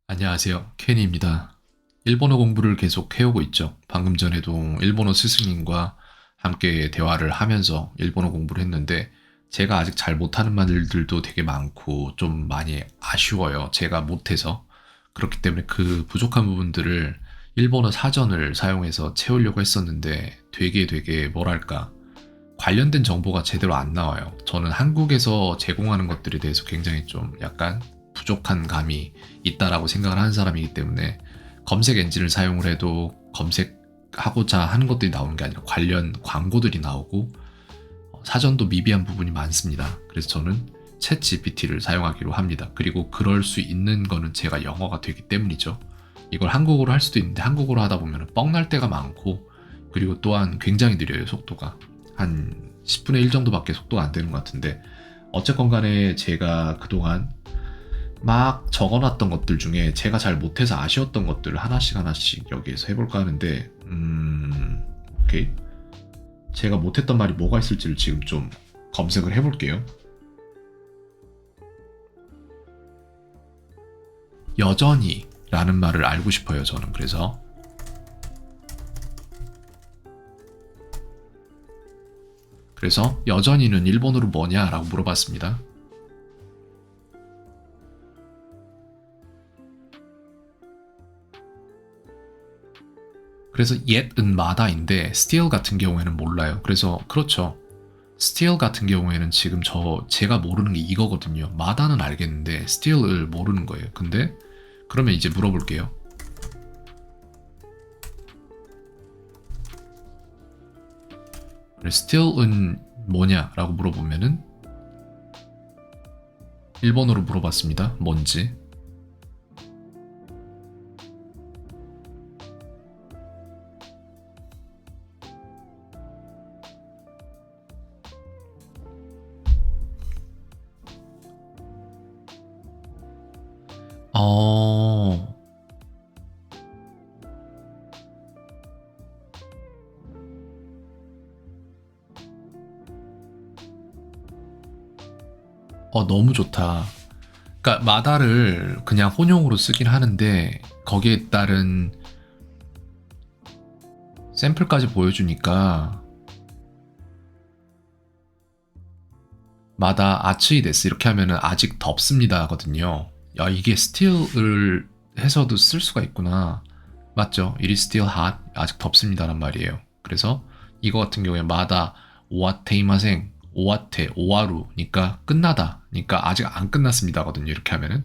안녕하세요. 케니입니다. 일본어 공부를 계속 해오고 있죠. 방금 전에도 일본어 스승님과 함께 대화를 하면서 일본어 공부를 했는데 제가 아직 잘 못하는 말들도 되게 많고 좀 많이 아쉬워요. 제가 못해서. 그렇기 때문에 그 부족한 부분들을 일본어 사전을 사용해서 채우려고 했었는데 되게 뭐랄까 관련된 정보가 제대로 안 나와요. 저는 한국에서 제공하는 것들에 대해서 굉장히 좀 약간 부족한 감이 있다라고 생각을 하는 사람이기 때문에 검색 엔진을 사용을 해도 검색하고자 하는 것들이 나오는 게 아니라 관련 광고들이 나오고 사전도 미비한 부분이 많습니다. 그래서 저는 챗 GPT를 사용하기로 합니다. 그리고 그럴 수 있는 거는 제가 영어가 되기 때문이죠. 이걸 한국어로 할 수도 있는데 한국어로 하다 보면 뻥날 때가 많고 그리고 또한 굉장히 느려요, 속도가. 한 10분의 1 정도밖에 속도가 안 되는 것 같은데 어쨌건 간에 제가 그동안 막 적어놨던 것들 중에 제가 잘 못해서 아쉬웠던 것들을 하나씩 여기에서 해볼까 하는데 오케이. 제가 못했던 말이 뭐가 있을지를 지금 좀 검색을 해볼게요. 여전히 라는 말을 알고 싶어요, 저는. 그래서 여전히는 일본어로 뭐냐라고 물어봤습니다. 그래서 yet은 마다인데 still 같은 경우에는 몰라요. 그래서 그렇죠. still 같은 경우에는 지금 제가 모르는 게 이거거든요. 마다는 알겠는데 still을 모르는 거예요. 근데 그러면 이제 물어볼게요. still은 뭐냐라고 물어보면은 일본어로 물어봤습니다. 뭔지. 어, 너무 좋다. 그러니까 마다를 그냥 혼용으로 쓰긴 하는데 거기에 따른 샘플까지 보여주니까 마다 아츠이 데스 이렇게 하면은 아직 덥습니다 하거든요. 야, 이게 still을 해서도 쓸 수가 있구나. 맞죠? It is still hot. 아직 덥습니다란 말이에요. 그래서 이거 같은 경우에 마다 오와테이마생, 오와테, 오와루니까 끝나다. 그러니까 아직 안 끝났습니다거든요. 이렇게 하면은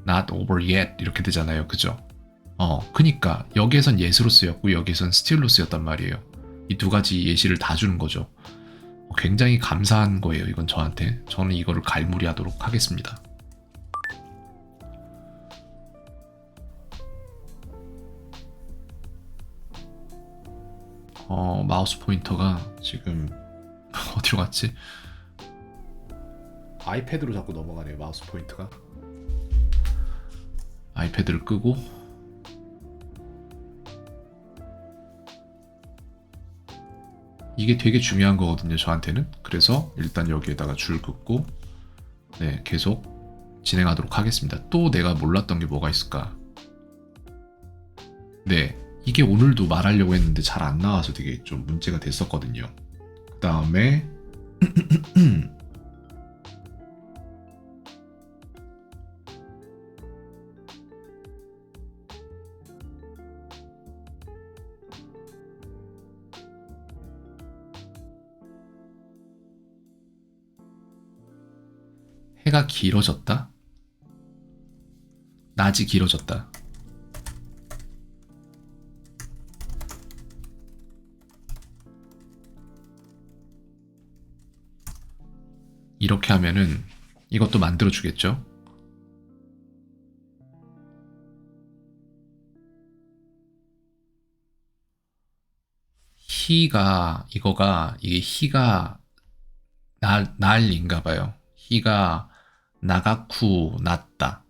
not over yet 이렇게 되잖아요. 그죠? 그니까 여기에선 yes로 쓰였고 여기에선 still로 쓰였단 말이에요. 이 두 가지 예시를 다 주는 거죠. 굉장히 감사한 거예요. 이건 저한테. 저는 이거를 갈무리하도록 하겠습니다. 마우스 포인터가 지금 어디로 갔지? 아이패드로 자꾸 넘어가네요. 마우스 포인터가. 아이패드를 끄고 이게 되게 중요한 거거든요. 저한테는. 그래서 일단 여기에다가 줄 긋고 네, 계속 진행하도록 하겠습니다. 또 내가 몰랐던 게 뭐가 있을까? 네, 이게 오늘도 말하려고 했는데 잘 안 나와서 되게 좀 문제가 됐었거든요. 그 다음에 해가 길어졌다? 낮이 길어졌다. 이렇게 하면은 이것도 만들어 주겠죠? 이게 희가 날인가 봐요. 희가 나가쿠 났다.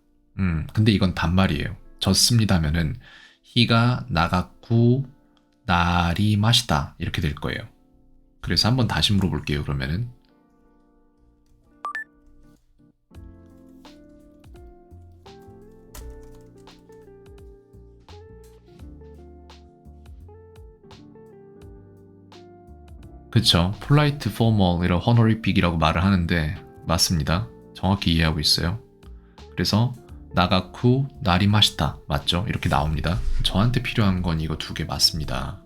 근데 이건 단말이에요. 졌습니다 하면은 희가 나가쿠 나리마시다 이렇게 될 거예요. 그래서 한번 다시 물어볼게요. 그러면은 그쵸. polite, formal, 이런 honorific이라고 말을 하는데 맞습니다. 정확히 이해하고 있어요. 그래서 나가쿠 나리마시타 맞죠? 이렇게 나옵니다. 저한테 필요한 건 이거 두 개 맞습니다.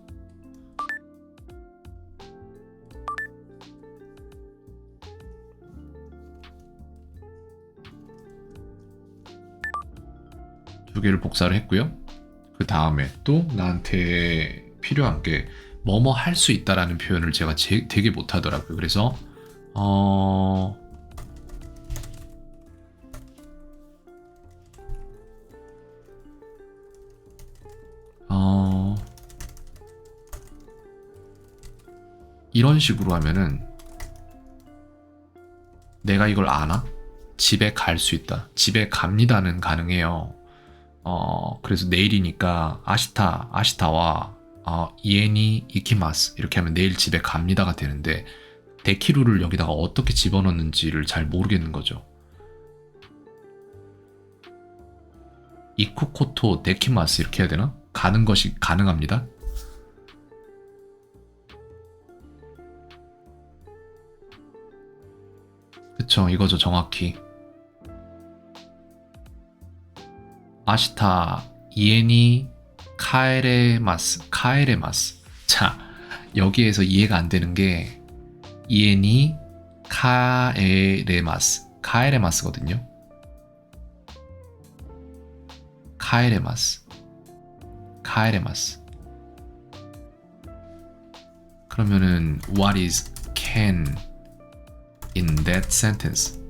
두 개를 복사를 했고요. 그 다음에 또 나한테 필요한 게 뭐뭐 할 수 있다라는 표현을 제가 되게 못하더라고요. 그래서 이런 식으로 하면은 내가 이걸 아나? 집에 갈 수 있다. 집에 갑니다는 가능해요. 그래서 내일이니까 아시타와 이에니 이키마스 이렇게 하면 내일 집에 갑니다가 되는데 데키루를 여기다가 어떻게 집어넣는지를 잘 모르겠는 거죠. 이쿠코토 데키마스 이렇게 해야 되나? 가는 것이 가능합니다. 그쵸, 이거죠, 정확히. 아시타 이에니 카에레마스. 자, 여기에서 이해가 안 되는 게 이에니 카에레마스거든요. 카에레마스. 그러면은 what is can in that sentence?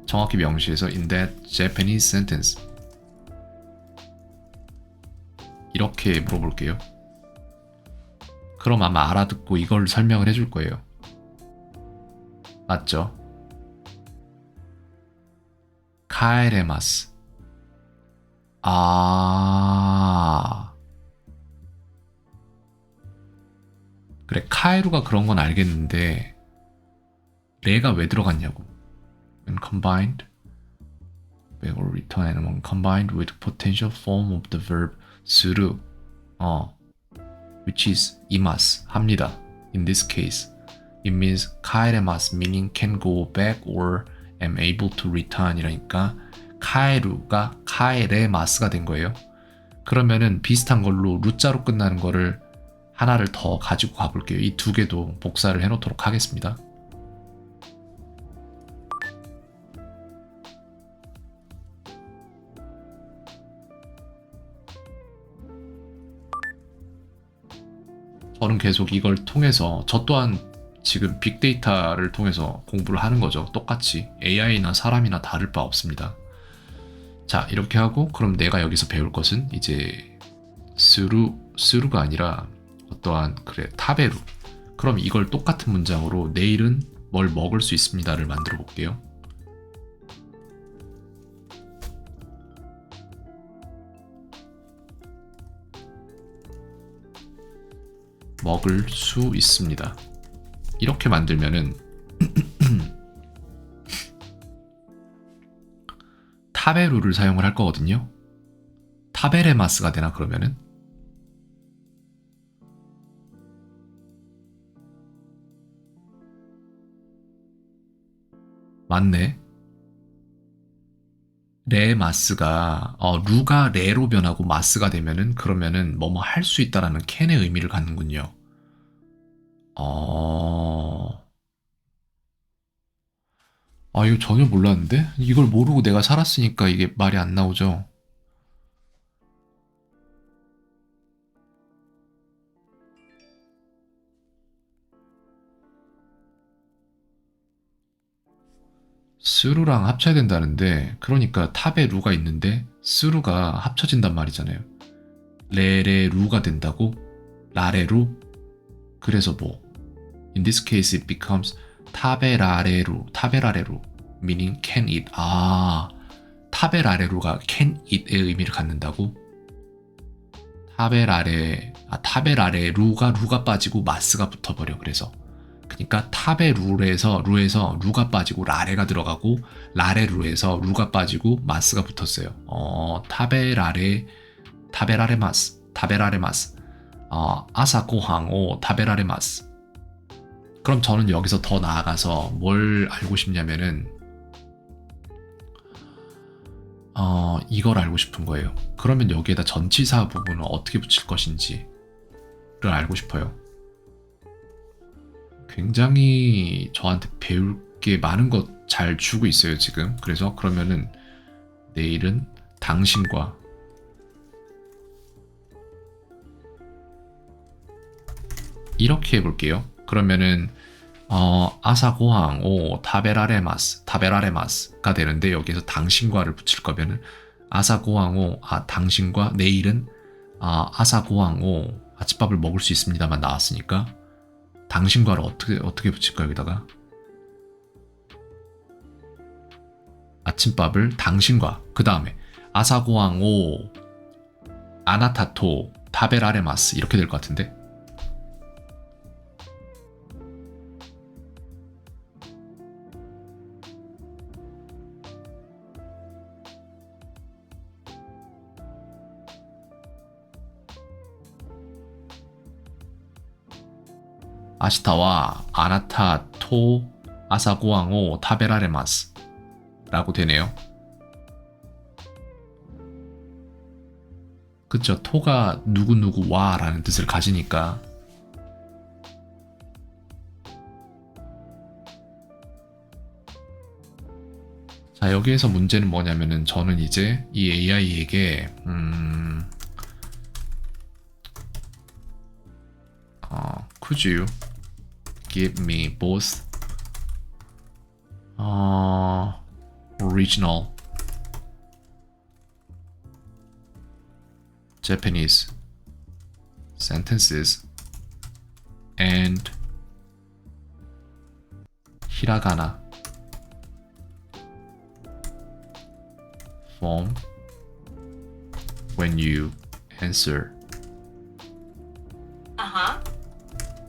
정확히 명시해서 in that Japanese sentence 이렇게 물어볼게요. 그럼 아마 알아듣고 이걸 설명을 해줄 거예요. 맞죠? 카에레마스. 그래, 카에루가 그런 건 알겠는데 레가 왜 들어갔냐고. When combined back or return and when combined with potential form of the verb suru which is imasu 합니다. In this case it means kaeremasu meaning can go back or am able to return 이러니까 카에루가 카에레마스가 된 거예요. 그러면은 비슷한 걸로 루자로 끝나는 거를 하나를 더 가지고 가볼게요. 이 두 개도 복사를 해놓도록 하겠습니다. 저는 계속 이걸 통해서 저 또한 지금 빅데이터를 통해서 공부를 하는 거죠. 똑같이 AI나 사람이나 다를 바 없습니다. 자, 이렇게 하고 그럼 내가 여기서 배울 것은 이제 스루가 아니라 어떠한 타베루. 그럼 이걸 똑같은 문장으로 내일은 뭘 먹을 수 있습니다를 만들어 볼게요. 먹을 수 있습니다. 이렇게 만들면은 타베루를 사용을 할 거거든요. 타베레마스가 되나 그러면은? 맞네. 레마스가 루가 레로 변하고 마스가 되면은 그러면은 뭐뭐 할 수 있다라는 캔의 의미를 갖는군요. 이거 전혀 몰랐는데? 이걸 모르고 내가 살았으니까 이게 말이 안 나오죠. 스루랑 합쳐야 된다는데 그러니까 탑에 루가 있는데 스루가 합쳐진단 말이잖아요. 레레 루가 된다고? 라레 루? 그래서 뭐 in this case it becomes 타베라레루 meaning can eat. 타베라레루가 can eat의 의미를 갖는다고? 타베라레루가 빠지고 마스가 붙어버려. 그래서 그러니까 루에서 루가 빠지고 라레가 들어가고 라레루에서 루가 빠지고 마스가 붙었어요. 타베라레마스. 아사 고항 오 타베라레마스. 그럼 저는 여기서 더 나아가서 뭘 알고 싶냐면은 이걸 알고 싶은 거예요. 그러면 여기에다 전치사 부분을 어떻게 붙일 것인지를 알고 싶어요. 굉장히 저한테 배울 게 많은 것 잘 주고 있어요, 지금. 그래서 그러면은 내일은 당신과 이렇게 해볼게요. 그러면은 아사 고항 오 타베라레마스가 되는데 여기에서 당신과를 붙일 거면은 아사 고항 오 당신과 내일은 아사 고항 오 아침밥을 먹을 수 있습니다만 나왔으니까 당신과를 어떻게 붙일까 여기다가 아침밥을 당신과 그 다음에 아사 고항 오 아나타토 타베라레마스 이렇게 될 것 같은데 아시타와 아나타 토 아사 고항 오 타베라레마스 라고 되네요. 그쵸. 토가 누구누구와 라는 뜻을 가지니까 자 여기에서 문제는 뭐냐면은 저는 이제 이 AI에게 could you give me both original Japanese sentences and hiragana form when you answer.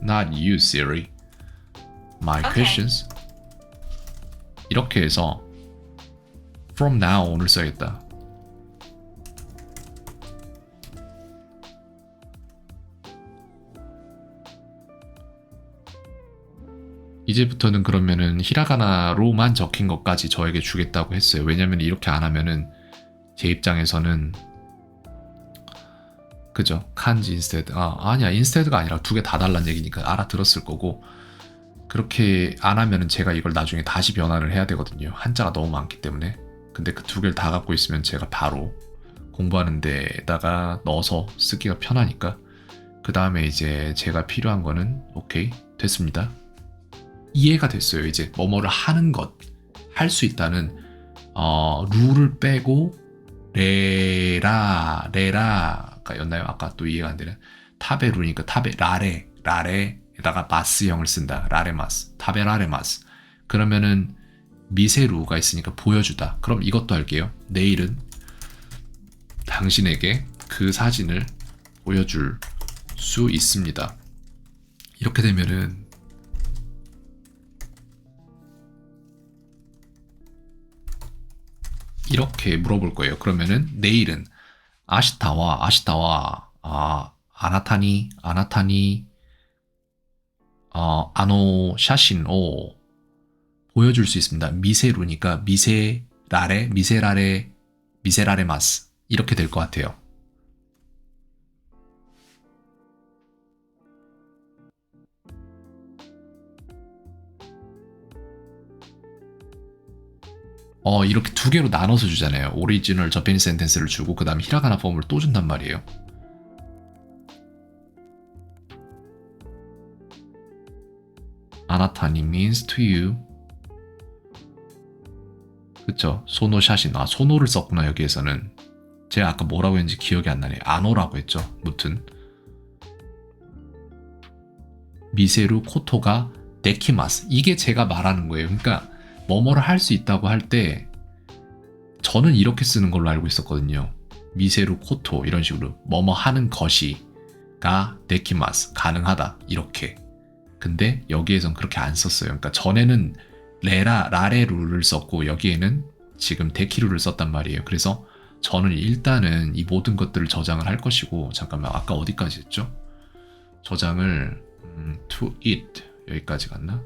Not you, Siri. My questions. 이렇게 해서 from now on을 써야겠다. 이제부터는 그러면은 히라가나로만 적힌 것까지 저에게 주겠다고 했어요. 왜냐면 이렇게 안 하면은 제 입장에서는 그죠? 칸지 인스테드 아니야 인스테드가 아니라 두 개 다 달란 얘기니까 알아들었을 거고 그렇게 안 하면은 제가 이걸 나중에 다시 변환을 해야 되거든요. 한자가 너무 많기 때문에. 근데 그 두 개를 다 갖고 있으면 제가 바로 공부하는 데다가 넣어서 쓰기가 편하니까 그 다음에 이제 제가 필요한 거는 오케이 됐습니다. 이해가 됐어요. 이제 뭐뭐를 하는 것 할 수 있다는 룰을 빼고 레라가 였나요? 아까 또 이해가 안 되는 타베루니까 라레에다가 마스형을 쓴다. 라레마스 타베라레마스 그러면은 미세루가 있으니까 보여주다. 그럼 이것도 할게요. 내일은 당신에게 그 사진을 보여줄 수 있습니다. 이렇게 되면은 이렇게 물어볼 거예요. 그러면은 내일은 아시타와 아나타니 아노 샤신 오 보여줄 수 있습니다. 미세루니까 미세라레마스 이렇게 될 것 같아요. 이렇게 두 개로 나눠서 주잖아요. 오리지널 저페니스 센텐스를 주고 그 다음에 히라가나 폼을 또 준단 말이에요. 아나타니 means to you. 그쵸? 소노샤신. 소노를 썼구나 여기에서는. 제가 아까 뭐라고 했는지 기억이 안 나네. 아노라고 했죠. 무튼 미세루 코토가 데키마스. 이게 제가 말하는 거예요. 그러니까 뭐뭐를 할 수 있다고 할 때 저는 이렇게 쓰는 걸로 알고 있었거든요. 미세루 코토 이런 식으로 뭐뭐 하는 것이가 데키마스 가능하다 이렇게. 근데 여기에선 그렇게 안 썼어요. 그러니까 전에는 라레루를 썼고 여기에는 지금 데키루를 썼단 말이에요. 그래서 저는 일단은 이 모든 것들을 저장을 할 것이고 잠깐만 아까 어디까지 했죠? 저장을 to eat 여기까지 갔나?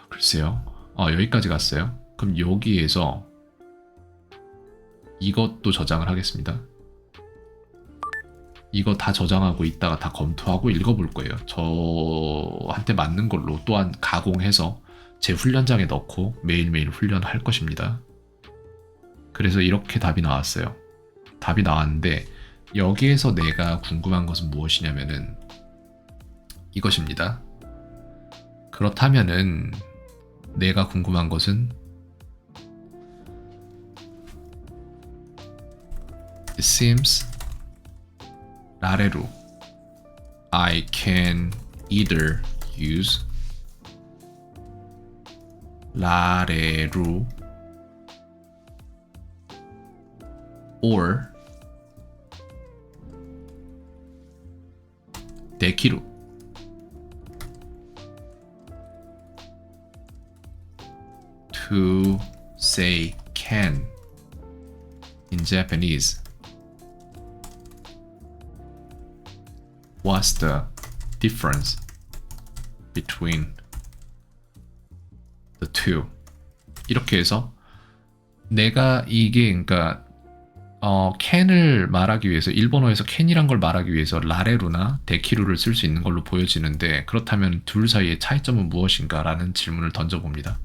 글쎄요. 여기까지 갔어요. 그럼 여기에서 이것도 저장을 하겠습니다. 이거 다 저장하고 이따가 다 검토하고 읽어볼 거예요. 저한테 맞는 걸로 또한 가공해서 제 훈련장에 넣고 매일매일 훈련할 것입니다. 그래서 이렇게 답이 나왔어요. 답이 나왔는데 여기에서 내가 궁금한 것은 무엇이냐면은 이것입니다. 그렇다면은 내가 궁금한 것은 It seems 라레루 I can either use 라레루 or 데키루 to say can in Japanese. What's the difference between the two? 이렇게 해서 내가 이게 그러니까 can을 말하기 위해서 일본어에서 can이란 걸 말하기 위해서 라레루나 데키루를 쓸 수 있는 걸로 보여지는데 그렇다면 둘 사이의 차이점은 무엇인가 라는 질문을 던져봅니다.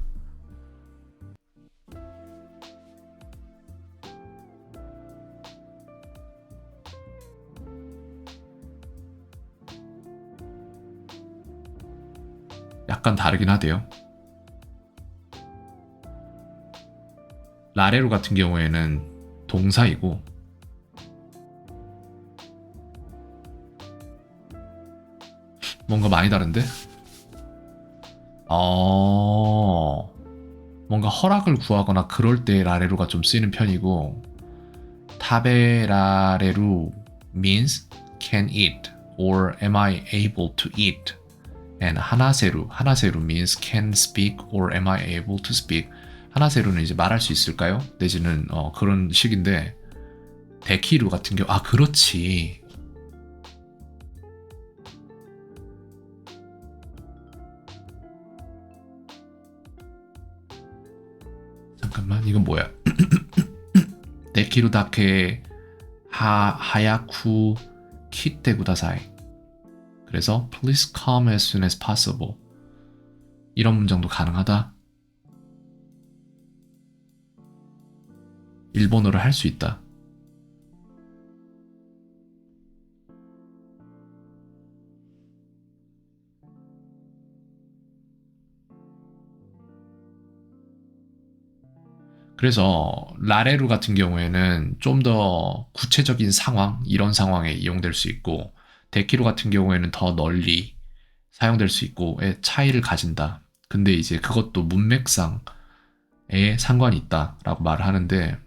약간 다르긴 하대요. 라레루 같은 경우에는 동사이고 뭔가 많이 다른데? 뭔가 허락을 구하거나 그럴 때 라레루가 좀 쓰이는 편이고 타베라레루 means can eat or am I able to eat and 하나세루 means can speak or am I able to speak 하나세루는 이제 말할 수 있을까요? 내지는 그런 식인데 데키루 같은 경우 그렇지 잠깐만 이건 뭐야 데키루 다케 하야쿠 키테 구다사이 그래서 please come as soon as possible 이런 문장도 가능하다. 일본어를 할 수 있다. 그래서 라레루 같은 경우에는 좀 더 구체적인 상황, 이런 상황에 이용될 수 있고 데키루 같은 경우에는 더 널리 사용될 수 있고의 차이를 가진다. 근데 이제 그것도 문맥상에 상관이 있다라고 말을 하는데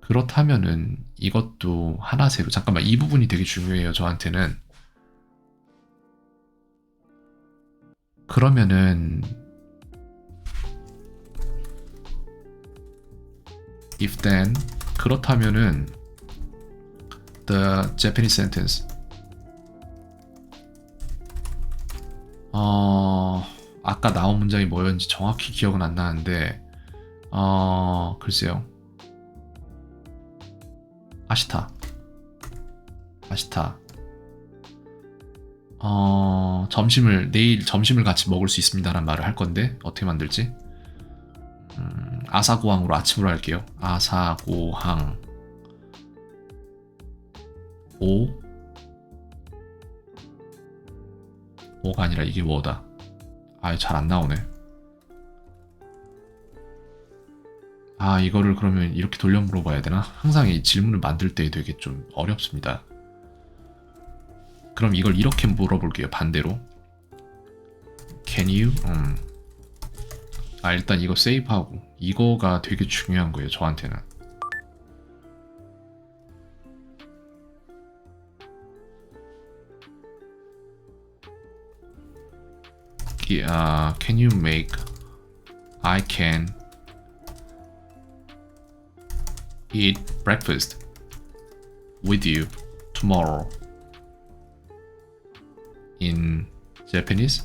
그렇다면은 이것도 하나세로 잠깐만 이 부분이 되게 중요해요. 저한테는 그러면은 if then 그렇다면은 the Japanese sentence 아까 나온 문장이 뭐였는지 정확히 기억은 안 나는데 글쎄요 아시타 내일 점심을 같이 먹을 수 있습니다라는 말을 할 건데 어떻게 만들지? 아사고항으로 아침으로 할게요. 아사고항 오가 아니라 이게 뭐다. 잘 안 나오네. 이거를 그러면 이렇게 돌려 물어봐야 되나? 항상 이 질문을 만들 때 되게 좀 어렵습니다. 그럼 이걸 이렇게 물어볼게요. 반대로. Can you? 일단 이거 세이브하고 이거가 되게 중요한 거예요. 저한테는. Can you make? I can eat breakfast. with you tomorrow. In Japanese,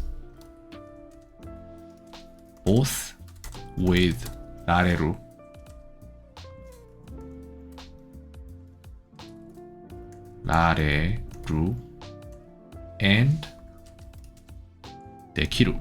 both with 라레루. 라레루 and 데키루.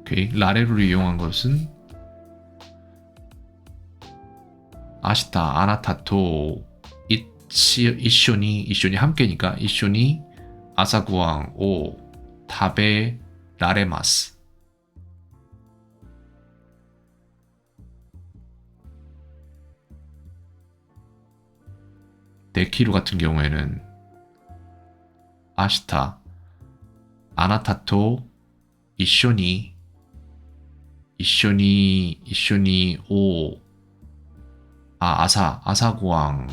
오케이. 라레루를 이용한 것은 아시타 아나타토 이쇼니 함께니까 이쇼니 아사구왕 오 타베 라레마스. 데키루 같은 경우에는 아시타 아나타토 이쇼니 오 아사고왕가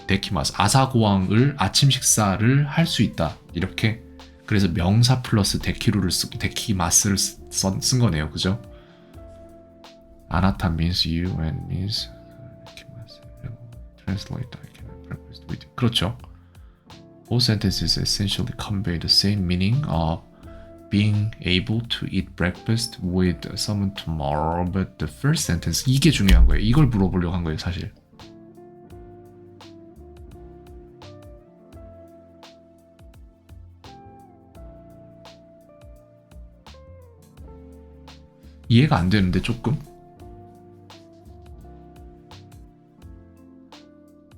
데키마스. 아사고왕을 아침 식사를 할 수 있다. 이렇게. 그래서 명사 플러스 데키루를 데키마스를 쓴 거네요. 그죠? 아나타 means you and means 데키마스. Translate breakfast with you. 그렇죠. All sentences essentially convey the same meaning of being able to eat breakfast with someone tomorrow, but the first sentence, 이게 중요한 거예요. 이걸 물어보려고 한 거예요, 사실. 이해가 안 되는데 조금?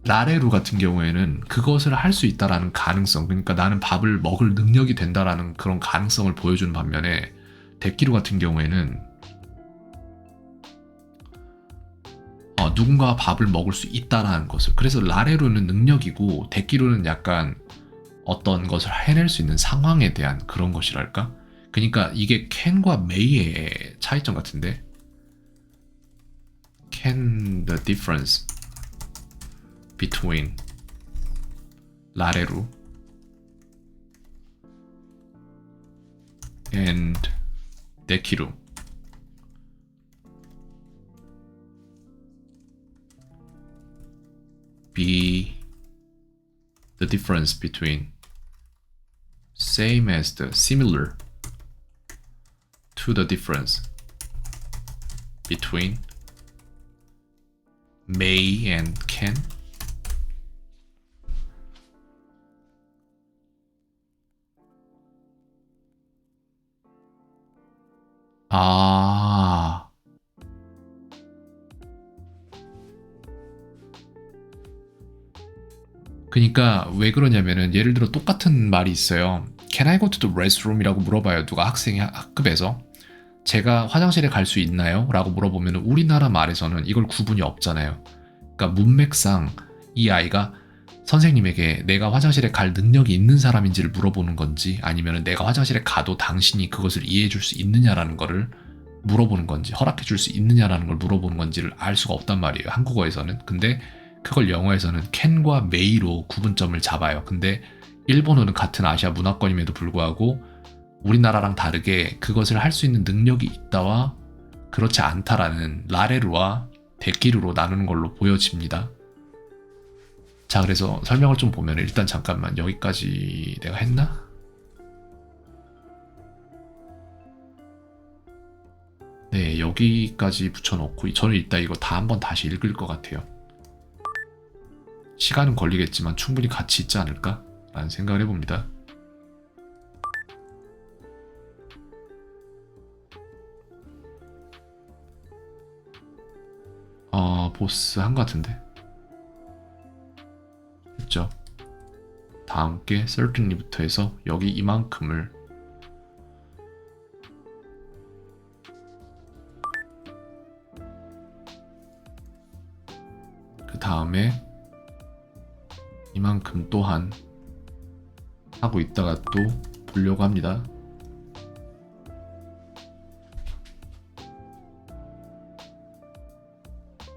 라레루 같은 경우에는 그것을 할 수 있다라는 가능성, 그러니까 나는 밥을 먹을 능력이 된다라는 그런 가능성을 보여주는 반면에 데키루 같은 경우에는 누군가가 밥을 먹을 수 있다라는 것을. 그래서 라레루는 능력이고 데키루는 약간 어떤 것을 해낼 수 있는 상황에 대한 그런 것이랄까? 그러니까 이게 캔과 메이의 차이점 같은데. Can the difference between 라레루 and 데키루 be the difference between same as the similar to the difference between may and can. 그러니까 왜 그러냐면은 예를 들어 똑같은 말이 있어요. Can I go to the restroom? 이라고 물어봐요. 누가 학생이 학급에서. 제가 화장실에 갈 수 있나요? 라고 물어보면 우리나라 말에서는 이걸 구분이 없잖아요. 그러니까 문맥상 이 아이가 선생님에게 내가 화장실에 갈 능력이 있는 사람인지를 물어보는 건지 아니면 내가 화장실에 가도 당신이 그것을 이해해 줄 수 있느냐라는 거를 물어보는 건지 허락해 줄 수 있느냐라는 걸 물어보는 건지를 알 수가 없단 말이에요. 한국어에서는. 근데 그걸 영어에서는 캔과 메이로 구분점을 잡아요. 근데 일본어는 같은 아시아 문화권임에도 불구하고 우리나라랑 다르게 그것을 할 수 있는 능력이 있다와 그렇지 않다라는 라레루와 데키루로 나누는 걸로 보여집니다. 자, 그래서 설명을 좀 보면 일단 잠깐만 여기까지 내가 했나? 네, 여기까지 붙여놓고 저는 이따 이거 다 한번 다시 읽을 것 같아요. 시간은 걸리겠지만 충분히 가치 있지 않을까? 라는 생각을 해봅니다. 보스 한 것 같은데. 됐죠? 다음 게 certainly부터 해서 여기 이만큼을 그 다음에 이만큼 또한 하고 있다가 또 보려고 합니다.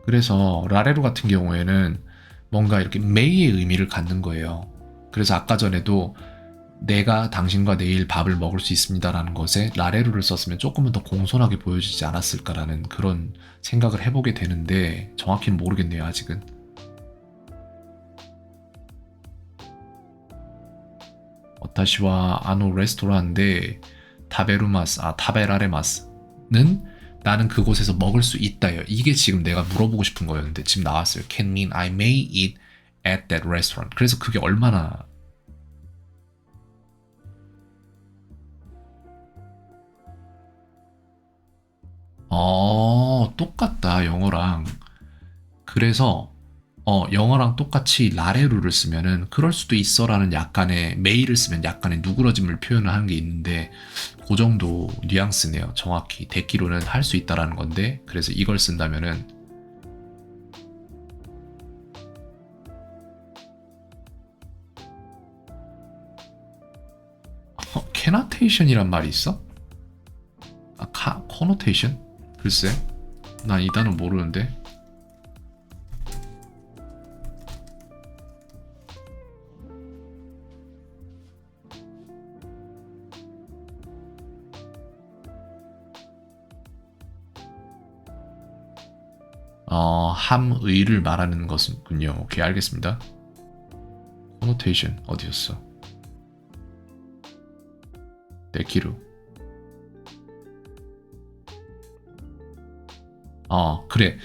그래서 라레로 같은 경우에는 뭔가 이렇게 메이의 의미를 갖는 거예요. 그래서 아까 전에도 내가 당신과 내일 밥을 먹을 수 있습니다라는 것에 라레루를 썼으면 조금은 더 공손하게 보여지지 않았을까라는 그런 생각을 해보게 되는데 정확히는 모르겠네요, 아직은. 어타시와 아노 레스토랑인데 타베라레마스는 나는 그곳에서 먹을 수 있다요. 이게 지금 내가 물어보고 싶은 거였는데 지금 나왔어요. Can mean I may eat at that restaurant. 그래서 그게 얼마나 똑같다 영어랑. 그래서 영어랑 똑같이 라레루를 쓰면은 그럴 수도 있어라는 약간의 메이를 쓰면 약간의 누그러짐을 표현을 하는 게 있는데 그 정도 뉘앙스네요. 정확히 데키로는 할 수 있다라는 건데 그래서 이걸 쓴다면은 캐너테이션이란 말이 있어? 코노테이션? 글쎄 난 이 단어 모르는데. 함의를 말하는 것은군요. 오케이, 알겠습니다. 코노테이션 어디였어? 데키루. 그래.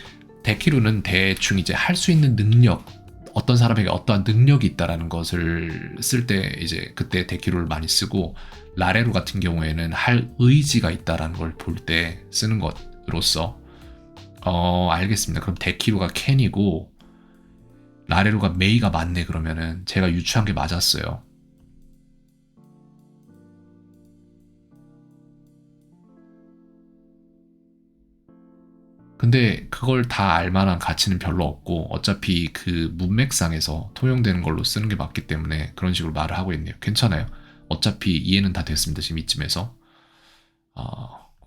데키루는 대충 이제 할 수 있는 능력, 어떤 사람에게 어떠한 능력이 있다라는 것을 쓸 때 이제 그때 데키루를 많이 쓰고 라레루 같은 경우에는 할 의지가 있다라는 걸 볼 때 쓰는 것으로서 알겠습니다. 그럼 데키루가 캔이고 라레루가 메이가 맞네. 그러면은 제가 유추한 게 맞았어요. 근데 그걸 다 알만한 가치는 별로 없고 어차피 그 문맥상에서 통용되는 걸로 쓰는 게 맞기 때문에 그런 식으로 말을 하고 있네요. 괜찮아요. 어차피 이해는 다 됐습니다. 지금 이쯤에서.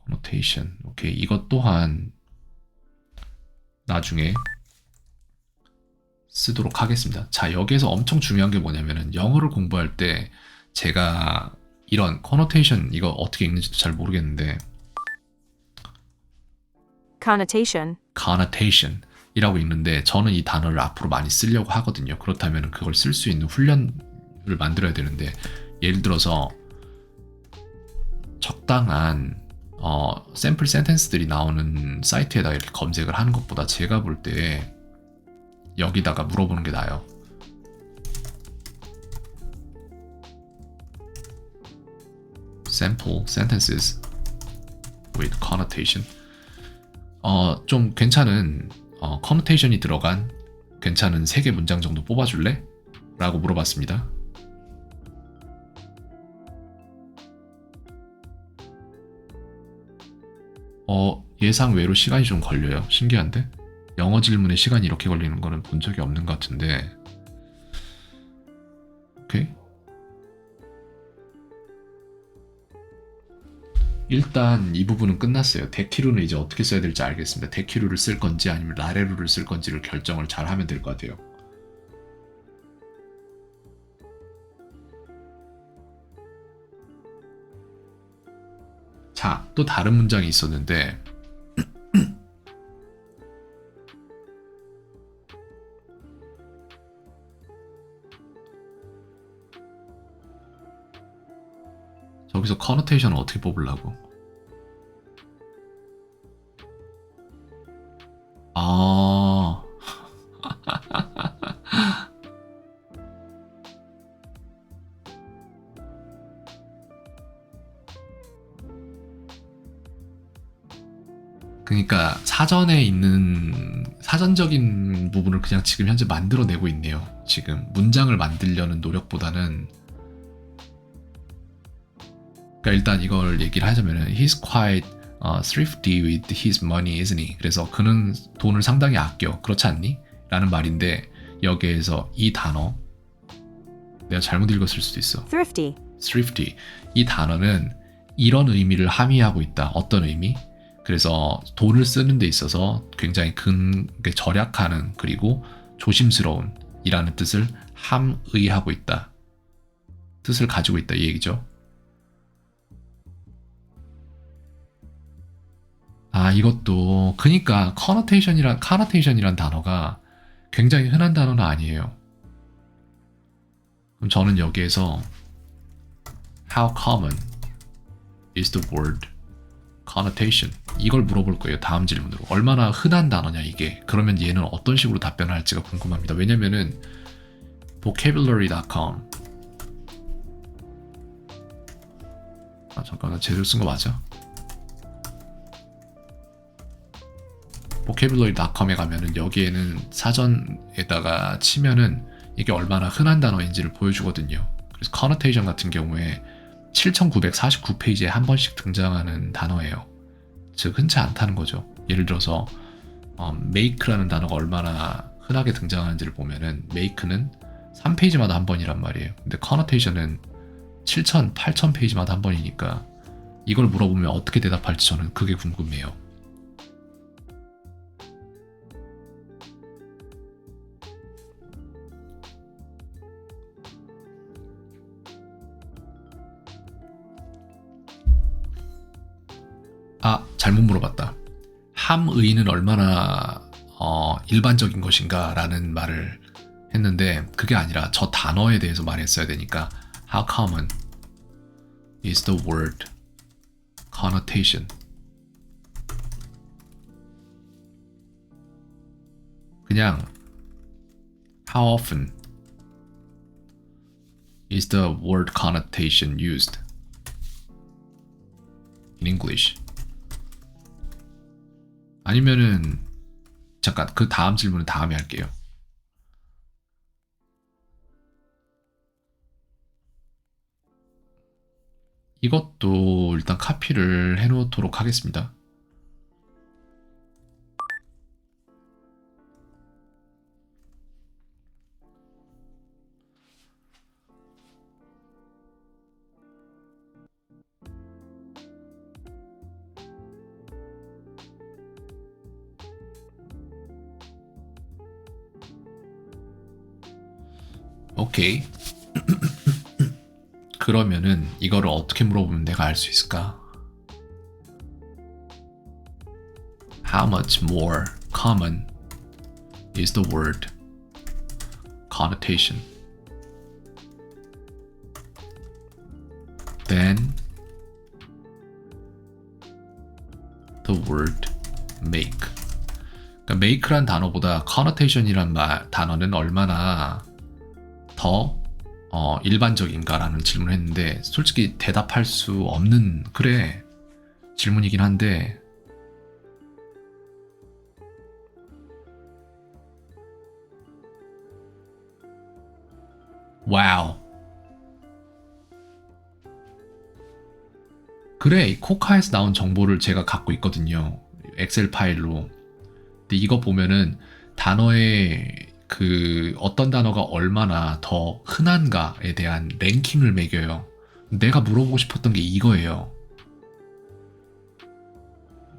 connotation. 오케이. 이것 또한 나중에 쓰도록 하겠습니다. 자, 여기에서 엄청 중요한 게 뭐냐면은 영어를 공부할 때 제가 이런 connotation 이거 어떻게 읽는지도 잘 모르겠는데 connotation 이라고 읽는데 저는 이 단어를 앞으로 많이 쓰려고 하거든요. 그렇다면 그걸 쓸 수 있는 훈련을 만들어야 되는데 예를 들어서 적당한 샘플 센텐스들이 나오는 사이트에다가 이렇게 검색을 하는 것보다 제가 볼 때 여기다가 물어보는 게 나아요. Sample sentences with connotation. 좀 괜찮은 connotation이 들어간 괜찮은 3개 문장 정도 뽑아줄래? 라고 물어봤습니다. 예상 외로 시간이 좀 걸려요. 신기한데? 영어 질문에 시간이 이렇게 걸리는 거는 본 적이 없는 것 같은데. 오케이. 일단 이 부분은 끝났어요. 데키루는 이제 어떻게 써야 될지 알겠습니다. 데키루를 쓸 건지 아니면 라레루를 쓸 건지를 결정을 잘 하면 될 것 같아요. 자, 또 다른 문장이 있었는데 저기서 connotation을 어떻게 뽑으려고? 그러니까 사전에 있는 사전적인 부분을 그냥 지금 현재 만들어내고 있네요. 지금 문장을 만들려는 노력보다는 그러니까 일단 이걸 얘기를 하자면은 he's quite thrifty with his money, isn't he? 그래서 그는 돈을 상당히 아껴. 그렇지 않니? 라는 말인데 여기에서 이 단어 내가 잘못 읽었을 수도 있어. thrifty, thrifty. 이 단어는 이런 의미를 함의하고 있다. 어떤 의미? 그래서 돈을 쓰는 데 있어서 굉장히 절약하는 그리고 조심스러운 이라는 뜻을 함의하고 있다. 뜻을 가지고 있다 이 얘기죠. 아 이것도 그러니까 connotation이란 단어가 굉장히 흔한 단어는 아니에요. 그럼 저는 여기에서 How common is the word connotation? 이걸 물어볼 거예요. 다음 질문으로. 얼마나 흔한 단어냐 이게. 그러면 얘는 어떤 식으로 답변을 할지가 궁금합니다. 왜냐면은 vocabulary.com 아 잠깐 나 제대로 쓴 거 맞아? vocabulary.com에 가면은 여기에는 사전에다가 치면은 이게 얼마나 흔한 단어인지를 보여주거든요. 그래서 connotation 같은 경우에 7949페이지에 한 번씩 등장하는 단어예요. 즉 흔치 않다는 거죠. 예를 들어서 make라는 단어가 얼마나 흔하게 등장하는지를 보면은 make는 3페이지마다 한 번이란 말이에요. 근데 connotation은 7,000, 8,000페이지마다 한 번이니까 이걸 물어보면 어떻게 대답할지 저는 그게 궁금해요. 아, 잘못 물어봤다. 함의는 얼마나 일반적인 것인가 라는 말을 했는데 그게 아니라 저 단어에 대해서 말했어야 되니까 How common is the word connotation? 그냥 How often is the word connotation used in English? 아니면은 잠깐 그 다음 질문은 다음에 할게요. 이것도 일단 카피를 해놓도록 하겠습니다. 오케이. 그러면은 이거를 어떻게 물어보면 내가 알 수 있을까? How much more common is the word connotation than the word make? 그러니까 make란 단어보다 connotation이란 단어는 얼마나 더 일반적인가라는 질문을 했는데 솔직히 대답할 수 없는 그래 질문이긴 한데 와우 그래 이 코카에서 나온 정보를 제가 갖고 있거든요. 엑셀 파일로. 근데 이거 보면은 단어의 그 어떤 단어가 얼마나 더 흔한가에 대한 랭킹을 매겨요. 내가 물어보고 싶었던 게 이거예요.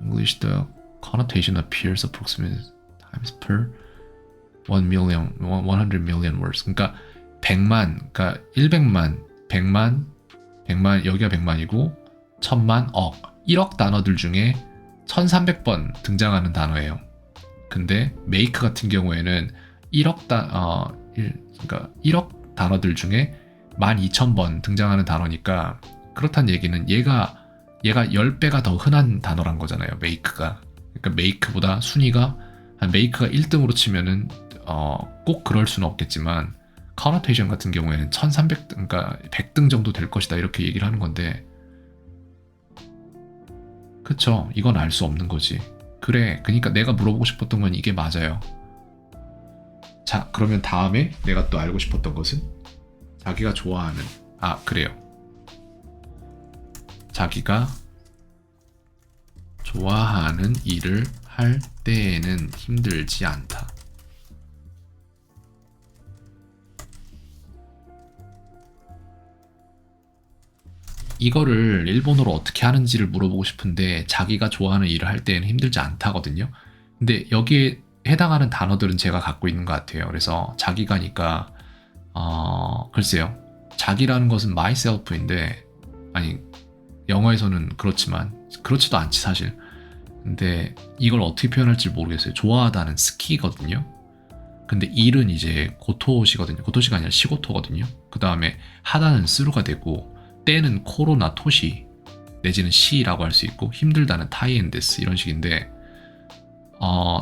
English the connotation appears approximately times per 1 million, 100 million words. 그러니까 100만, 그러니까 100만, 100만, 100만 여기가 100만이고 1000만, 억, 1억 단어들 중에 1300번 등장하는 단어예요. 근데 make 같은 경우에는 1억 그러니까 1억 단어들 중에 12,000번 등장하는 단어니까 그렇다는 얘기는 얘가 10배가 더 흔한 단어란 거잖아요. make가. 그러니까 make보다 순위가 한 make가 1등으로 치면은 꼭 그럴 수는 없겠지만 connotation 같은 경우에는 1300 그러니까 100등 정도 될 것이다 이렇게 얘기를 하는 건데 그쵸? 이건 알 수 없는 거지. 그래. 그러니까 내가 물어보고 싶었던 건 이게 맞아요. 자, 그러면 다음에 내가 또 알고 싶었던 것은 자기가 좋아하는 그래요. 자기가 좋아하는 일을 할 때에는 힘들지 않다. 이거를 일본어로 어떻게 하는지를 물어보고 싶은데 자기가 좋아하는 일을 할 때는 힘들지 않다거든요. 근데 여기에 해당하는 단어들은 제가 갖고 있는 것 같아요. 그래서 자기가니까 글쎄요. 자기라는 것은 myself인데 아니 영어에서는 그렇지만 그렇지도 않지 사실. 근데 이걸 어떻게 표현할지 모르겠어요. 좋아하다는 스키거든요. 근데 일은 이제 고토시거든요. 고토시가 아니라 시고토거든요. 그 다음에 하다는 스루가 되고 때는 코로나 토시 내지는 시라고 할 수 있고 힘들다는 타이엔데스 이런 식인데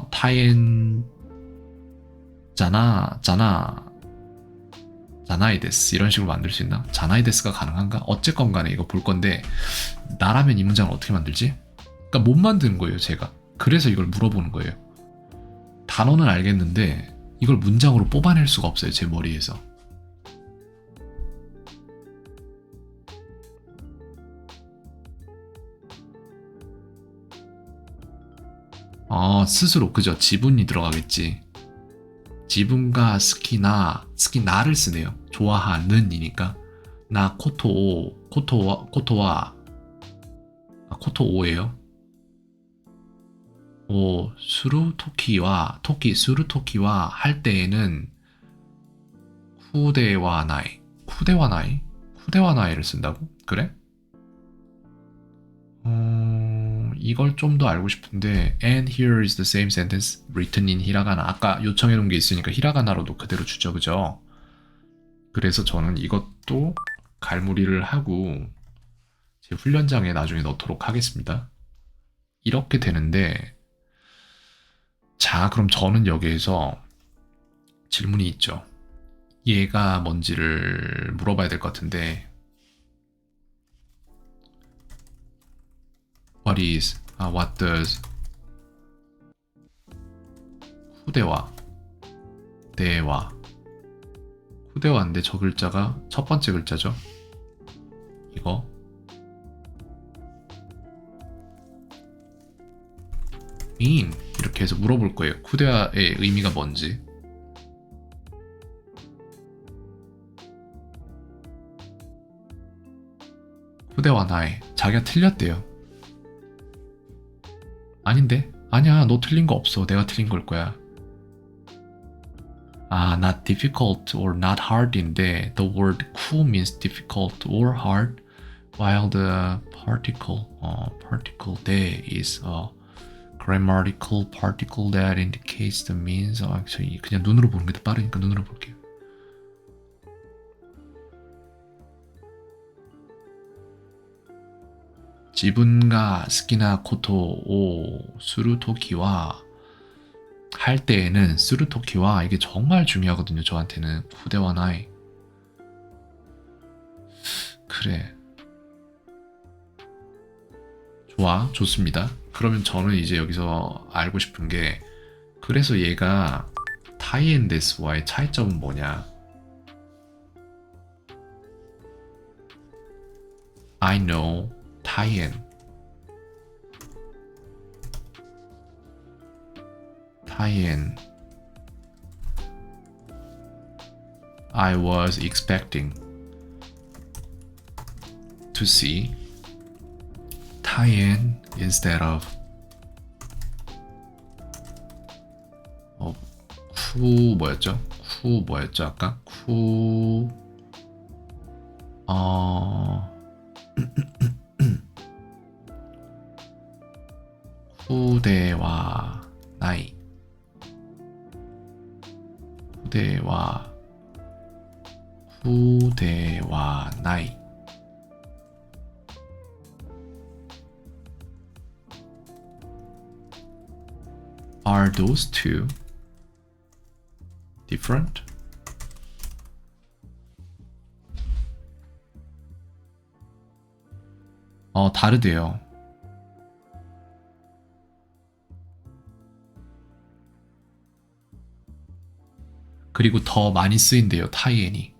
타이엔 자나이데스 이런 식으로 만들 수 있나? 자나이데스가 가능한가? 어쨌건 간에 이거 볼 건데 나라면 이 문장을 어떻게 만들지? 그러니까 못 만드는 거예요 제가. 그래서 이걸 물어보는 거예요. 단어는 알겠는데 이걸 문장으로 뽑아낼 수가 없어요 제 머리에서. 스스로 그죠? 지분이 들어가겠지. 지분가 스키나를 쓰네요. 좋아하는 이니까 나 코토오예요. 수루토키와 할 때에는 쿠데와나이를 쓴다고? 그래? 이걸 좀 더 알고 싶은데 and here is the same sentence written in 히라가나. 아까 요청해 놓은 게 있으니까 히라가나로도 그대로 주죠. 그죠? 그래서 저는 이것도 갈무리를 하고 제 훈련장에 나중에 넣도록 하겠습니다. 이렇게 되는데 자 그럼 저는 여기에서 질문이 있죠. 얘가 뭔지를 물어봐야 될 것 같은데 what does 후대와인데 저 글자가 첫 번째 글자죠. 이거 mean 이렇게 해서 물어볼 거예요. 후대와의 의미가 뭔지. 후대와 나의 자기가 틀렸대요. 아닌데? 아니야 너 틀린 거 없어. 내가 틀린 걸 거야. not difficult or not hard인데 the word cool means difficult or hard while the particle there is a grammatical particle that indicates the means. 그냥 눈으로 보는 게 더 빠르니까 눈으로 볼게요. 지분가 스키나 코토 오 수루토키와 할 때에는 수루토키와 이게 정말 중요하거든요. 저한테는 후대와 나이. 그래. 좋습니다. 그러면 저는 이제 여기서 알고 싶은 게 그래서 얘가 타이엔데스와의 차이점은 뭐냐? I know 타이엔 I was expecting to see 타이엔 instead of 뭐였죠 아까? 후대와 나이 Are those two different? 다르대요. 그리고 더 많이 쓰인대요, 타이엔이.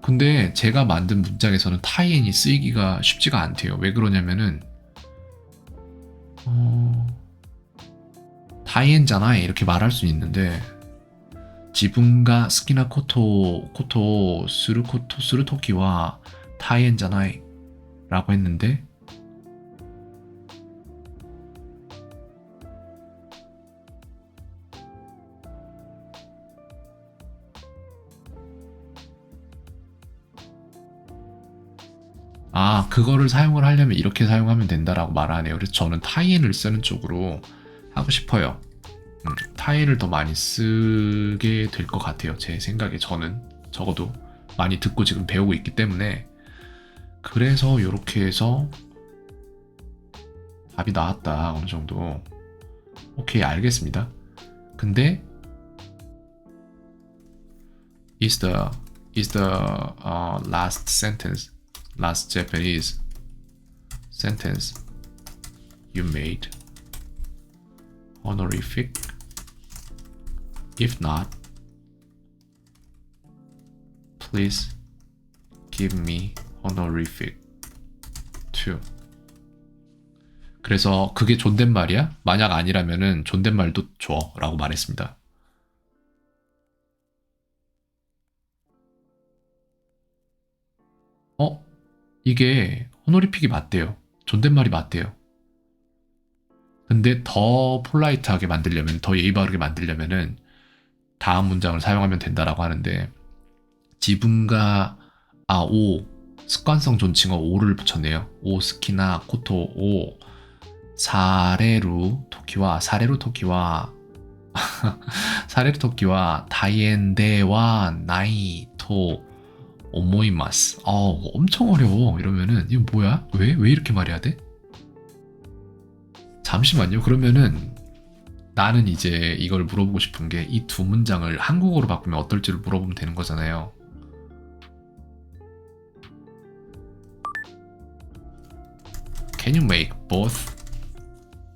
근데 제가 만든 문장에서는 타이엔이 쓰이기가 쉽지가 않대요. 왜 그러냐면은 타이엔잖아 이렇게 말할 수 있는데 지분가 스키나 코토 스루토키와 타이엔잖아 라고 했는데 그거를 사용을 하려면 이렇게 사용하면 된다라고 말하네요. 그래서 저는 타이엔을 쓰는 쪽으로 하고 싶어요. 타이엔을 더 많이 쓰게 될 것 같아요. 제 생각에 저는 적어도 많이 듣고 지금 배우고 있기 때문에 그래서 이렇게 해서 답이 나왔다 어느 정도. 오케이 알겠습니다. 근데 is the last Japanese sentence you made honorific? If not, please give me honorific too. 그래서 그게 존댓말이야? 만약 아니라면은 존댓말도 줘 라고 말했습니다. 이게 호노리픽이 맞대요. 존댓말이 맞대요. 근데 더 폴라이트하게 만들려면, 더 예의 바르게 만들려면은 다음 문장을 사용하면 된다라고 하는데 지분가 오 습관성 존칭어 오를 붙였네요. 오 스키나 코토 오 사레루 토키와 다이엔데와 나이토 오모이마스. 엄청 어려워. 이러면은 이거 뭐야? 왜 이렇게 말해야 돼? 잠시만요. 그러면은 나는 이제 이걸 물어보고 싶은 게 이 두 문장을 한국어로 바꾸면 어떨지를 물어보면 되는 거잖아요. Can you make both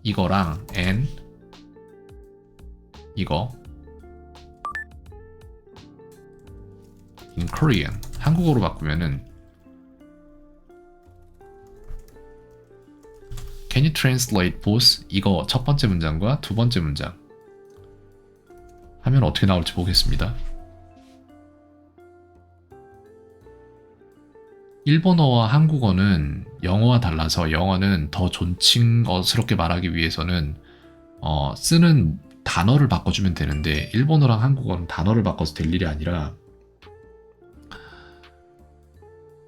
이거랑 and 이거 in Korean 한국어로 바꾸면은 Can you translate both 이거 첫 번째 문장과 두 번째 문장 하면 어떻게 나올지 보겠습니다. 일본어와 한국어는 영어와 달라서 영어는 더 존칭어스럽게 말하기 위해서는 쓰는 단어를 바꿔주면 되는데 일본어랑 한국어는 단어를 바꿔서 될 일이 아니라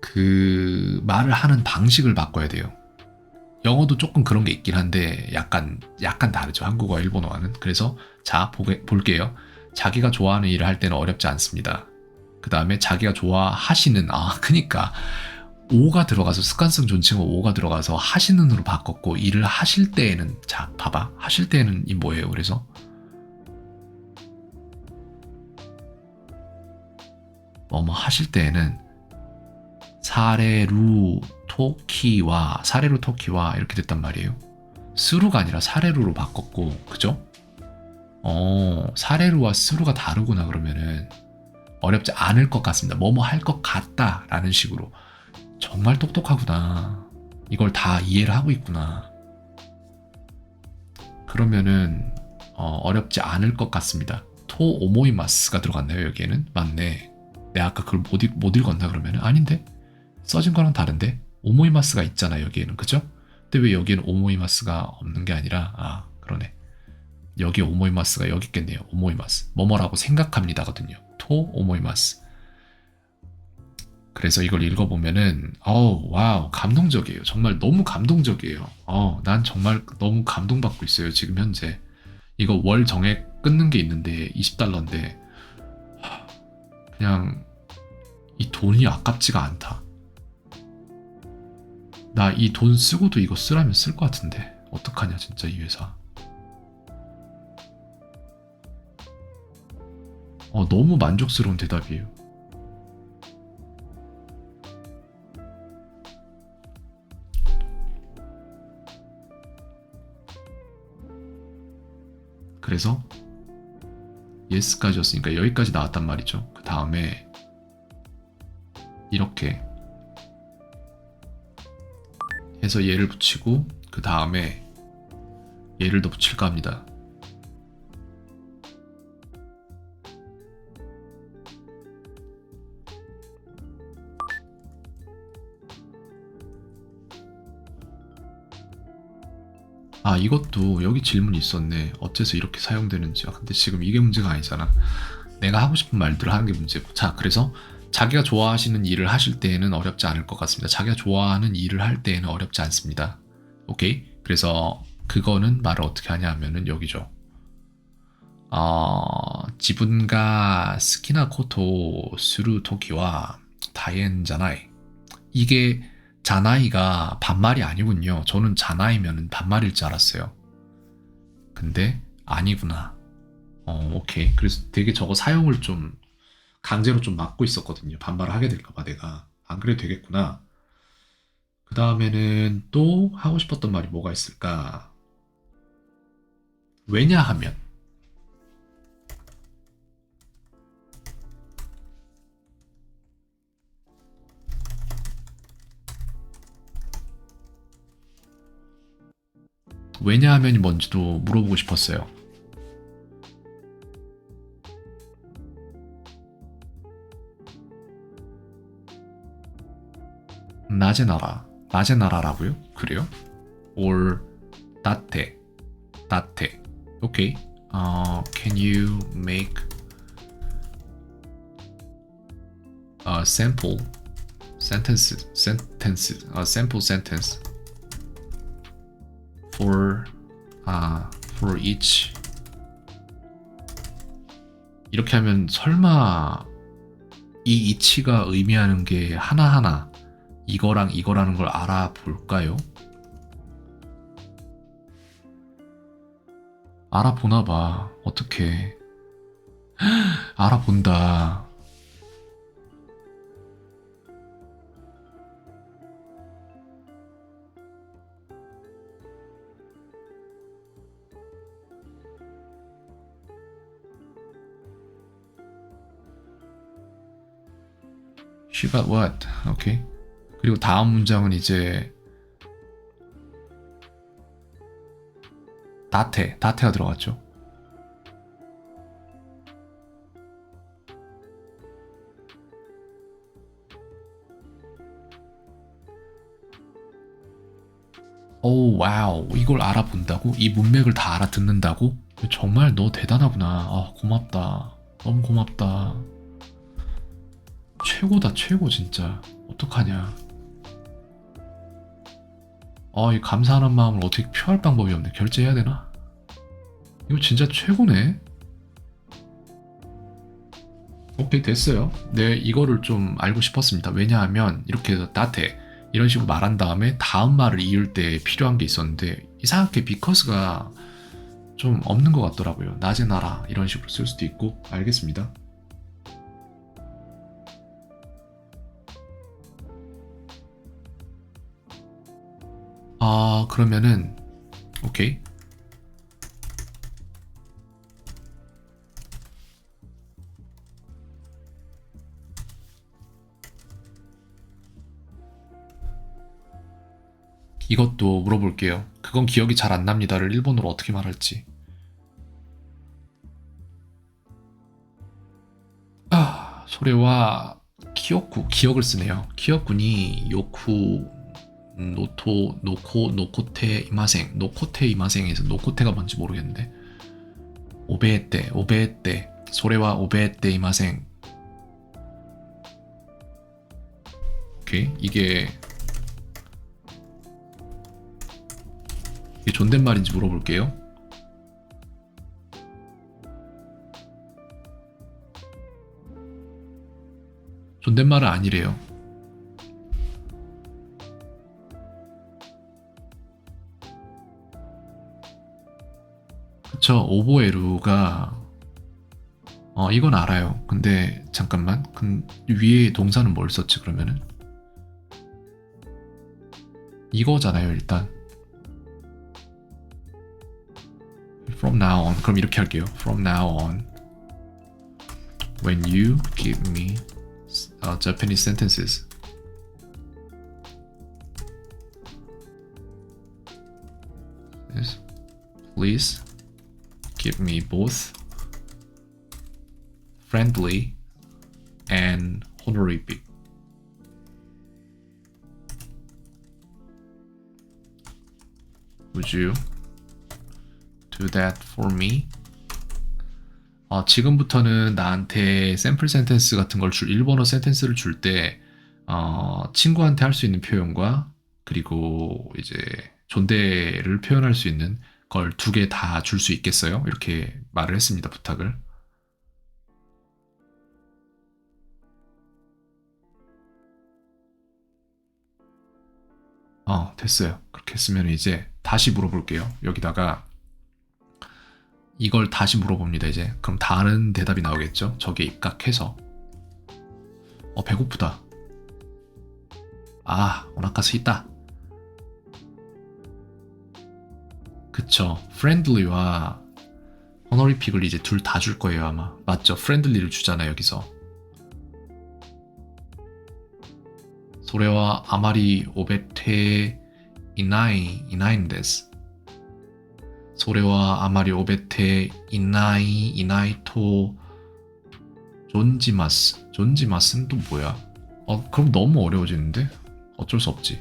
그 말을 하는 방식을 바꿔야 돼요. 영어도 조금 그런 게 있긴 한데 약간 다르죠. 한국어와 일본어와는. 그래서 자 볼게요. 자기가 좋아하는 일을 할 때는 어렵지 않습니다. 그 다음에 자기가 좋아하시는 그니까 오가 들어가서 습관성 존칭어 오가 들어가서 하시는으로 바꿨고 일을 하실 때에는 자 봐봐 하실 때에는 이 뭐예요? 그래서 뭐뭐 하실 때에는 사레루 토키와 이렇게 됐단 말이에요. 스루가 아니라 사레루로 바꿨고 그죠? 사레루와 스루가 다르구나. 그러면은 어렵지 않을 것 같습니다. 뭐뭐 할 것 같다 라는 식으로. 정말 똑똑하구나. 이걸 다 이해를 하고 있구나. 그러면은 어렵지 않을 것 같습니다. 토 오모이마스가 들어갔나요? 여기에는? 맞네. 내가 아까 그걸 못 읽었나 그러면은? 아닌데? 써진 거랑 다른데? 오모이마스가 있잖아 여기에는. 그죠? 근데 왜 여기에는 오모이마스가 없는 게 아니라 그러네. 여기 오모이마스가 여기 있겠네요. 오모이마스. 뭐뭐라고 생각합니다거든요. 토 오모이마스. 그래서 이걸 읽어보면은 와우 감동적이에요. 정말 너무 감동적이에요. 난 정말 너무 감동받고 있어요. 지금 현재 이거 월 정액 끊는 게 있는데 $20인데 그냥 이 돈이 아깝지가 않다. 나 이 돈 쓰고도 이거 쓰라면 쓸 것 같은데 어떡하냐 진짜 이 회사. 너무 만족스러운 대답이에요. 그래서 yes까지였으니까 여기까지 나왔단 말이죠. 그 다음에 이렇게 해서 얘를 붙이고 그 다음에 얘를 더 붙일까 합니다. 아, 이것도 여기 질문이 있었네. 어째서 이렇게 사용되는지. 아, 근데 지금 이게 문제가 아니잖아. 내가 하고 싶은 말들을 하는 게 문제고. 자, 그래서 자기가 좋아하시는 일을 하실 때에는 어렵지 않을 것 같습니다. 자기가 좋아하는 일을 할 때에는 어렵지 않습니다. 오케이? 그래서 그거는 말을 어떻게 하냐 하면은 여기죠. 지분가 스키나 코토 스루 토키와 다이엔자나이. 이게 자나이가 반말이 아니군요. 저는 자나이면 반말일 줄 알았어요. 근데 아니구나. 오케이. 그래서 되게 저거 사용을 좀 강제로 좀 막고 있었거든요. 반말을 하게 될까봐 내가. 안 그래도 되겠구나. 그 다음에는 또 하고 싶었던 말이 뭐가 있을까? 왜냐하면. 왜냐하면이 뭔지도 물어보고 싶었어요. 낮에 나라. 낮에 나라라고요? 그래요? or 따테. 따테. 오케이. Can you make a sample a sample sentence for each. 이렇게 하면 설마 이 each가 의미하는 게 하나하나 이거랑 이거라는 걸 알아볼까요? 알아보나봐. 어떡해. 알아본다. She got what? 오케이. 그리고 다음 문장은 이제 다테가 들어갔죠. 오, 와우. 이걸 알아본다고? 이 문맥을 다 알아듣는다고? 정말 너 대단하구나. 고맙다. 너무 고맙다. 최고다, 최고, 진짜. 어떡하냐. 이 감사하는 마음을 어떻게 표할 방법이 없네. 결제해야 되나? 이거 진짜 최고네. 오케이, 됐어요. 네, 이거를 좀 알고 싶었습니다. 왜냐하면 이렇게 해서 따테 이런 식으로 말한 다음에 다음 말을 이을 때 필요한 게 있었는데 이상하게 because가 좀 없는 것 같더라고요. 낮에 나라 이런 식으로 쓸 수도 있고. 알겠습니다. 그러면은 오케이. 이것도 물어볼게요. 그건 기억이 잘 안 납니다를 일본어로 어떻게 말할지. 소레와 키오쿠, 기억을 쓰네요. 키오쿠니 요쿠 노코테 이마생. 노코테 이마생에서 노코테가 뭔지 모르겠는데. 오베에떼. 소레와 오베에떼 이마생. 오케이. 이게 존댓말인지 물어볼게요. 존댓말은 아니래요. 그쵸. 오보에루가 이건 알아요. 근데 잠깐만. 위에 동사는 뭘 썼지 그러면은? 이거잖아요 일단. From now on. 그럼 이렇게 할게요. From now on, when you give me Japanese sentences. Yes. Please give me both friendly and honorific. Would you do that for me? 지금부터는 나한테 샘플 센텐스 같은 걸 일본어 센텐스를 줄 때, 친구한테 할 수 있는 표현과 그리고 이제 존대를 표현할 수 있는 걸 두 개 다 줄 수 있겠어요? 이렇게 말을 했습니다, 부탁을. 됐어요. 그렇게 했으면 이제 다시 물어볼게요. 여기다가 이걸 다시 물어봅니다, 이제. 그럼 다른 대답이 나오겠죠? 저기에 입각해서. 배고프다. 오나카스 있다. 그쵸. friendly와 honorific을 이제 둘 다 줄 거예요, 아마. 맞죠? friendly를 주잖아요, 여기서. それはあまり覚えていないんです。それはあまり覚えていないと존지마스. 존지마스는 또 뭐야? 그럼 너무 어려워지는데? 어쩔 수 없지.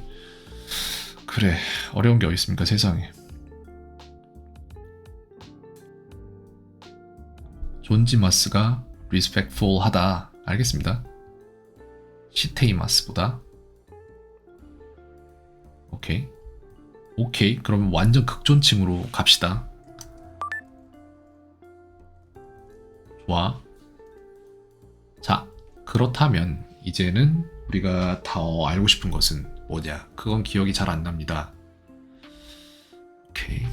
그래, 어려운 게 어디 있습니까, 세상에. 존지마스가 respectful 하다. 알겠습니다. 시테이마스보다. 오케이. 그러면 완전 극존칭으로 갑시다. 좋아. 자, 그렇다면 이제는 우리가 더 알고 싶은 것은 뭐냐? 그건 기억이 잘 안 납니다. 오케이.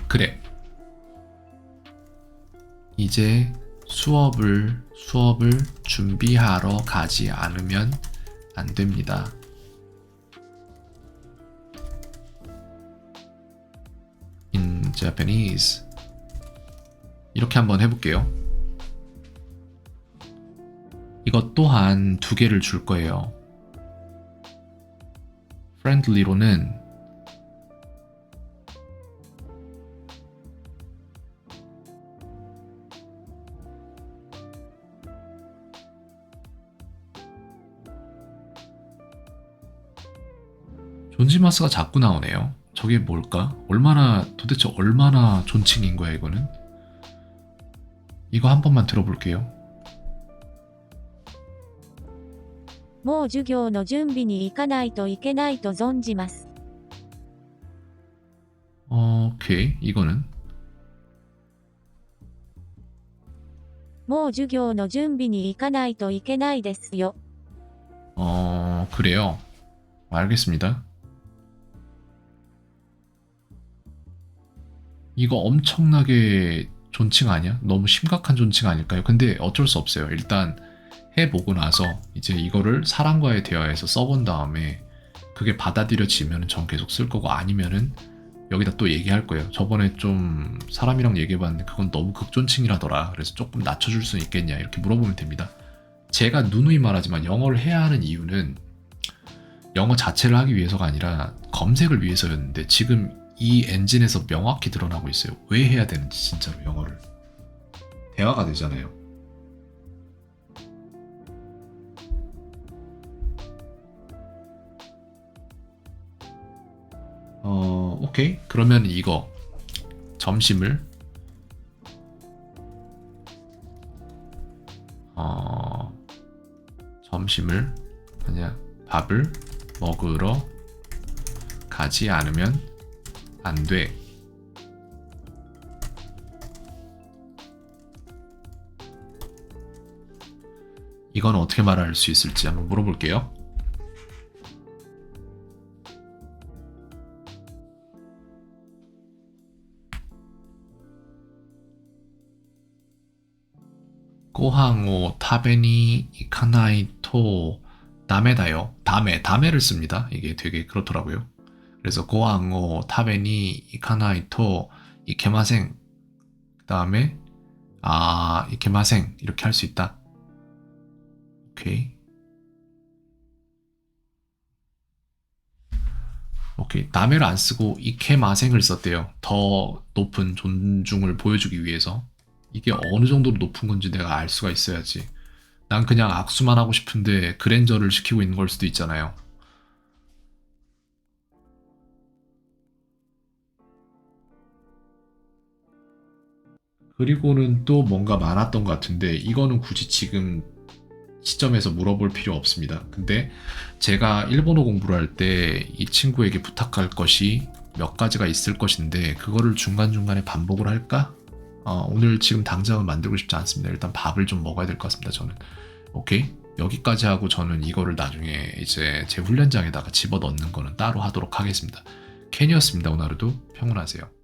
그래. 이제 수업을 준비하러 가지 않으면 안 됩니다. In Japanese. 이렇게 한번 해볼게요. 이것 또한 두 개를 줄 거예요. friendly로는 존지마스가 자꾸 나오네요. 저게 뭘까? 도대체 얼마나 존칭인 거야, 이거는? 이거 한 번만 들어볼게요. もう授業の準備に行かないといけないと存じます。 오케이, 이거는 もう授業の準備に行かないといけないですよ。 그래요. 알겠습니다. 이거 엄청나게 존칭 아니야? 너무 심각한 존칭 아닐까요? 근데 어쩔 수 없어요. 일단 해보고 나서 이제 이거를 사람과의 대화에서 써본 다음에 그게 받아들여지면 전 계속 쓸 거고, 아니면은 여기다 또 얘기할 거예요. 저번에 좀 사람이랑 얘기해봤는데 그건 너무 극존칭이라더라. 그래서 조금 낮춰줄 수 있겠냐, 이렇게 물어보면 됩니다. 제가 누누이 말하지만 영어를 해야 하는 이유는 영어 자체를 하기 위해서가 아니라 검색을 위해서였는데, 지금 이 엔진에서 명확히 드러나고 있어요. 왜 해야 되는지, 진짜로 영어를. 대화가 되잖아요. 오케이. 그러면 이거 점심을 그냥 밥을 먹으러 가지 않으면 안 돼. 이건 어떻게 말할 수 있을지 한번 물어볼게요. 고항を 食べに行かないと 다메다요. 다메를 씁니다. 이게 되게 그렇더라고요. 그래서 고항を 食べに行かないと 이케마생. 그 다음에 이케마생 이렇게 할 수 있다. 오케이. 오케이. 나메를 안 쓰고 이케마생을 썼대요. 더 높은 존중을 보여주기 위해서. 이게 어느 정도로 높은 건지 내가 알 수가 있어야지. 난 그냥 악수만 하고 싶은데 그랜저를 시키고 있는 걸 수도 있잖아요. 그리고는 또 뭔가 많았던 것 같은데 이거는 굳이 지금 시점에서 물어볼 필요 없습니다. 근데 제가 일본어 공부를 할 때 이 친구에게 부탁할 것이 몇 가지가 있을 것인데 그거를 중간중간에 반복을 할까? 오늘 지금 당장은 만들고 싶지 않습니다. 일단 밥을 좀 먹어야 될 것 같습니다. 저는. 오케이? 여기까지 하고 저는 이거를 나중에 이제 제 훈련장에다가 집어넣는 거는 따로 하도록 하겠습니다. 캔이었습니다. 오늘 하루도 평온하세요.